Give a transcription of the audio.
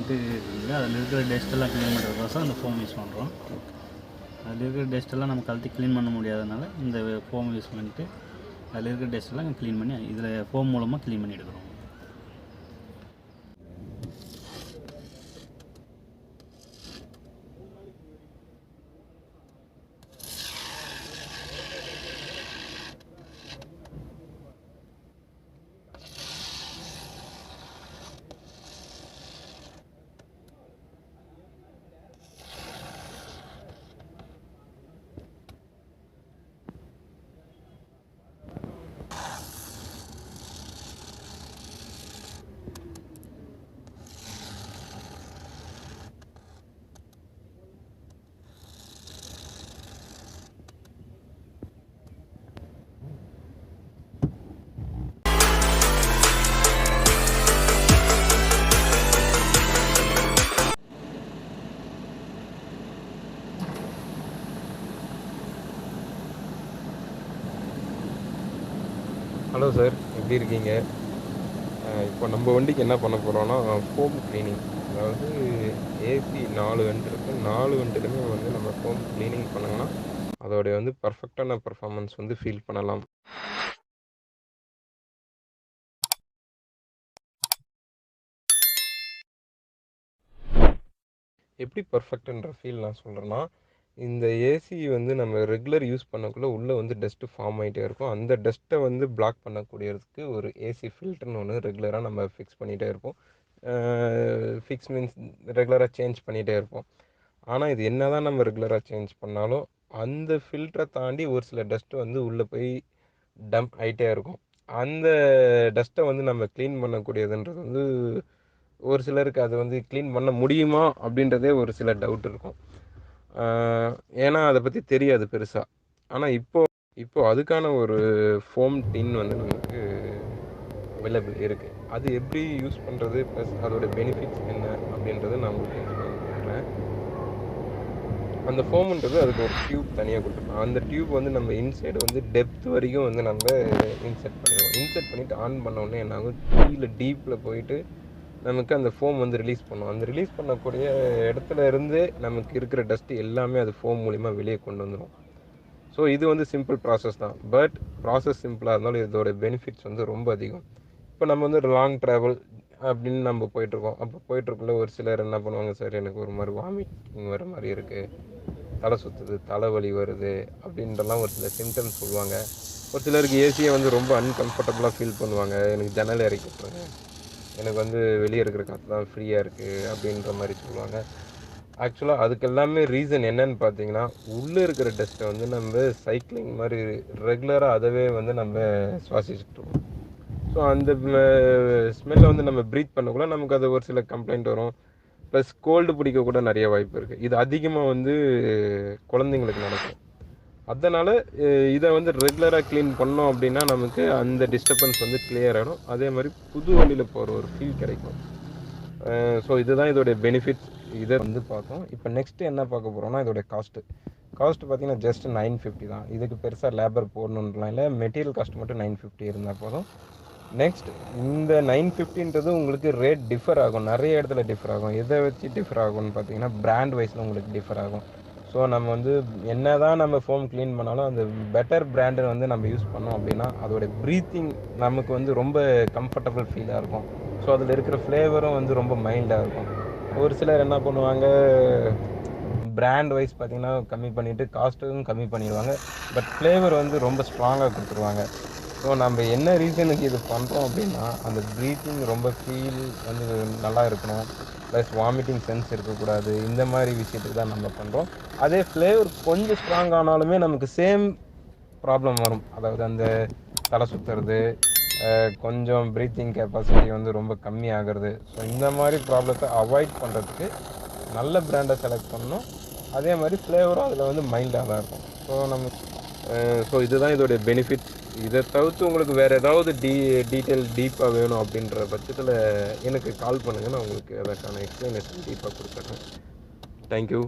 Dust இருக்குது, அதில் இருக்கிற டஸ்ட்டெல்லாம் க்ளீன் பண்ணுறதுக்கோசம் அந்த ஃபோம் யூஸ் பண்ணுறோம். அதில் இருக்கிற டஸ்ட்டெல்லாம் நம்ம கழட்டி க்ளீன் பண்ண முடியாதனால இந்த ஃபோம் யூஸ் பண்ணிட்டு அதில் இருக்கிற டஸ்ட்டெல்லாம் க்ளீன் பண்ணி இதில் ஃபோம் மூலமாக க்ளீன் பண்ணி எடுக்கிறோம். ஹலோ சார், எப்படி இருக்கீங்க? இப்போ நம்ம வண்டிக்கு என்ன பண்ண போகிறோன்னா ஃபோம் க்ளீனிங். அதாவது ஏசி 4 வெண்ட் இருக்குது, 4 வெண்ட்டுக்குமே வந்து நம்ம ஃபோம் க்ளீனிங் பண்ணோங்கன்னா அதோடைய வந்து பர்ஃபெக்டான பர்ஃபார்மன்ஸ் வந்து ஃபீல் பண்ணலாம். எப்படி பர்ஃபெக்ட்ன்ற ஃபீல் நான் சொல்கிறேன்னா, இந்த ஏசி வந்து நம்ம ரெகுலர் யூஸ் பண்ணக்குள்ளே உள்ளே வந்து டஸ்ட்டு ஃபார்ம் ஆகிட்டே இருக்கும். அந்த டஸ்ட்டை வந்து பிளாக் பண்ணக்கூடியதுக்கு ஒரு ஏசி ஃபில்டர்னு ஒன்று ரெகுலராக நம்ம ஃபிக்ஸ் பண்ணிகிட்டே இருப்போம். ஃபிக்ஸ் மீன்ஸ் ரெகுலராக சேஞ்ச் பண்ணிகிட்டே இருப்போம். ஆனால் இது என்ன தான் நம்ம ரெகுலராக சேஞ்ச் பண்ணாலும் அந்த ஃபில்டரை தாண்டி ஒரு சில டஸ்ட்டு வந்து உள்ளே போய் டம்ப் ஆகிட்டே இருக்கும். அந்த டஸ்ட்டை வந்து நம்ம க்ளீன் பண்ணக்கூடியதுன்றது வந்து ஒரு சிலருக்கு அது வந்து க்ளீன் பண்ண முடியுமா அப்படின்றதே ஒரு சில டவுட் இருக்கும். ஏன்னா அதை பற்றி தெரியாது பெருசாக. ஆனால் இப்போ அதுக்கான ஒரு ஃபோம் டின் வந்து நமக்கு அவைலபிள் இருக்குது. அது எப்படி யூஸ் பண்ணுறது ப்ளஸ் அதோடய பெனிஃபிட்ஸ் என்ன அப்படின்றத நான் உங்களுக்கு எக்ஸ்பிளைன் பண்ணுறேன். அந்த ஃபோம்ன்றது அதுக்கு ஒரு டியூப் தனியாக கொடுத்துருக்கோம். அந்த டியூப் வந்து நம்ம இன்சைடு வந்து டெப்த் வரைக்கும் வந்து நம்ம இன்செர்ட் பண்ணிடுவோம். இன்செர்ட் பண்ணிவிட்டு ஆன் பண்ணோடனே என்ன ஆகும், கீழே டீப்பில் போயிட்டு நமக்கு அந்த ஃபோம் வந்து ரிலீஸ் பண்ணும். அந்த ரிலீஸ் பண்ணக்கூடிய இடத்துல இருந்து நமக்கு இருக்கிற டஸ்ட்டு எல்லாமே அது ஃபோம் மூலிமா வெளியே கொண்டு வந்துடும். ஸோ இது வந்து சிம்பிள் ப்ராசஸ் தான். பட் ப்ராசஸ் சிம்பிளாக இருந்தாலும் இதோட பெனிஃபிட்ஸ் வந்து ரொம்ப அதிகம். இப்போ நம்ம வந்து லாங் ட்ராவல் அப்படின்னு நம்ம போயிட்டுருக்கோம். அப்போ போயிட்டுருக்குள்ள ஒரு சிலர் என்ன பண்ணுவாங்க, சார் எனக்கு ஒரு மாதிரி வாமிட்டிங் வர மாதிரி இருக்குது, தலை சுற்றுது, தலைவலி வருது அப்படின்றலாம் ஒரு சில சிம்டம்ஸ் சொல்லுவாங்க. ஒரு சிலருக்கு ஏசியை வந்து ரொம்ப அன்கம்ஃபர்டபுளாக ஃபீல் பண்ணுவாங்க. எனக்கு ஜன்னல் இறக்கி விட்ருங்க, எனக்கு வந்து வெளியே இருக்கிற காற்று தான் ஃப்ரீயாக இருக்குது அப்படின்ற மாதிரி சொல்லுவாங்க. ஆக்சுவலாக அதுக்கு எல்லாமே ரீசன் என்னன்னு பார்த்தீங்கன்னா, உள்ளே இருக்கிற டஸ்ட்டை வந்து நம்ம சைக்கிளிங் மாதிரி ரெகுலராக அதவே வந்து நம்ம சுவாசிச்சுட்ருக்கோம். ஸோ அந்த ஸ்மெல்லை வந்து நம்ம ப்ரீத் பண்ணக்குள்ள நமக்கு அது ஒரு சில கம்ப்ளைண்ட் வரும். ப்ளஸ் கோல்டு பிடிக்க கூட நிறைய வாய்ப்பு இருக்குது. இது அதிகமாக வந்து குழந்தைங்களுக்கு நடக்கும். அதனால் இதை வந்து ரெகுலராக க்ளீன் பண்ணோம் அப்படின்னா நமக்கு அந்த டிஸ்டர்பன்ஸ் வந்து கிளியர் ஆகிடும். அதே மாதிரி புது வழியில் போகிற ஒரு ஃபீல் கிடைக்கும். ஸோ இதுதான் இதோடைய பெனிஃபிட்ஸ். இதை வந்து பார்த்தோம். இப்போ நெக்ஸ்ட்டு என்ன பார்க்க போகிறோம்னா இதோடைய காஸ்ட்டு பார்த்தீங்கன்னா ஜஸ்ட் 950 தான். இதுக்கு பெருசாக லேபர் போடணுன்றலாம் இல்லை, மெட்டீரியல் காஸ்ட் மட்டும் 950 இருந்தால் போதும். நெக்ஸ்ட் இந்த 950ன்றது உங்களுக்கு ரேட் டிஃபர் ஆகும், நிறைய இடத்துல டிஃபர் ஆகும். எதை வச்சு டிஃபர் ஆகும்னு பார்த்தீங்கன்னா பிராண்ட் வைஸில் உங்களுக்கு டிஃபர் ஆகும். ஸோ நம்ம வந்து என்ன தான் நம்ம ஃபோம் க்ளீன் பண்ணாலும் அந்த பெட்டர் பிராண்டை வந்து நம்ம யூஸ் பண்ணோம் அப்படின்னா அதோடய ப்ரீத்திங் நமக்கு வந்து ரொம்ப கம்ஃபர்டபுள் ஃபீலாக இருக்கும். ஸோ அதில் இருக்கிற ஃப்ளேவரும் வந்து ரொம்ப மைல்டாக இருக்கும். ஒரு சிலர் என்ன பண்ணுவாங்க, பிராண்ட் வைஸ் பார்த்திங்கன்னா கம்மி பண்ணிவிட்டு காஸ்ட்டும் கம்மி பண்ணிடுவாங்க, பட் ஃப்ளேவர் வந்து ரொம்ப ஸ்ட்ராங்காக கொடுத்துருவாங்க. ஸோ நம்ம என்ன ரீசனுக்கு இது பண்ணுறோம் அப்படின்னா அந்த ப்ரீத்திங் ரொம்ப ஃபீல் வந்து நல்லா இருக்கணும், ப்ளஸ் வாமிட்டிங் சென்ஸ் இருக்கக்கூடாது. இந்த மாதிரி விஷயத்துக்கு தான் நம்ம பண்ணுறோம். அதே ஃப்ளேவர் கொஞ்சம் ஸ்ட்ராங் ஆனாலுமே நமக்கு சேம் ப்ராப்ளம் வரும். அதாவது அந்த தலை சுற்றுறது, கொஞ்சம் ப்ரீத்திங் கெப்பாசிட்டி வந்து ரொம்ப கம்மி ஆகிறது. ஸோ இந்த மாதிரி ப்ராப்ளத்தை அவாய்ட் பண்ணுறதுக்கு நல்ல பிராண்டை செலக்ட் பண்ணணும். அதே மாதிரி ஃப்ளேவரும் அதில் வந்து மைல்டாக தான் இருக்கும். ஸோ இதுதான் இதோடைய பெனிஃபிட்ஸ். இதை தவிர்த்து உங்களுக்கு வேறு ஏதாவது டீட்டெயில் டீப்பாக வேணும் அப்படின்ற பட்சத்தில் எனக்கு கால் பண்ணுங்கள், நான் உங்களுக்கு அதற்கான எக்ஸ்ப்ளனேஷன் டீப்பாக கொடுத்துட்றேன். தேங்க்யூ.